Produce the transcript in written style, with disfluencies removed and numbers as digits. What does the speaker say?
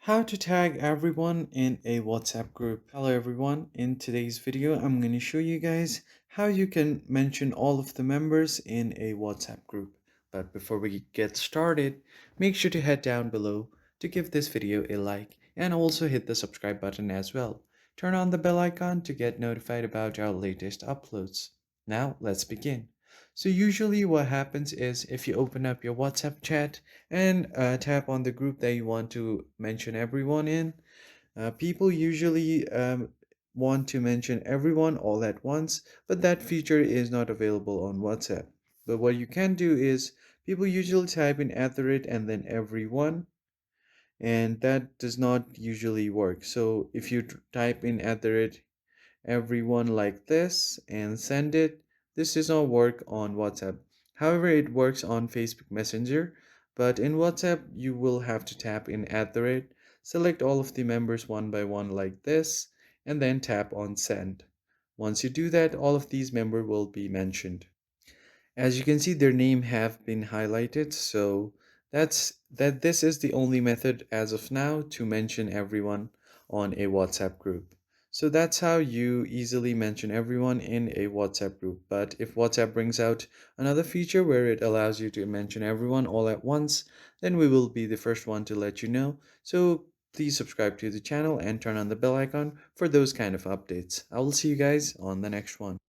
How to tag everyone in a WhatsApp group. Hello everyone, in today's video I'm going to show you guys how you can mention all of the members in a WhatsApp group. But before we get started, make sure to head down below to give this video a like and also hit the subscribe button as well. Turn on the bell icon to get notified about our latest uploads. Now let's begin. So usually what happens is if you open up your WhatsApp chat and tap on the group that you want to mention everyone in. People usually want to mention everyone all at once, but that feature is not available on WhatsApp. But what you can do is people usually type in at the rate and then everyone, and that does not usually work. So if you type in at the rate everyone like this and send it, this does not work on WhatsApp. However, it works on Facebook Messenger, but in WhatsApp you will have to tap in at the rate, select all of the members one by one like this, and then tap on send. Once you do that, all of these members will be mentioned. As you can see, their name have been highlighted, so this is the only method as of now to mention everyone on a WhatsApp group. So that's how you easily mention everyone in a WhatsApp group. But if WhatsApp brings out another feature where it allows you to mention everyone all at once, then we will be the first one to let you know. So please subscribe to the channel and turn on the bell icon for those kind of updates. I will see you guys on the next one.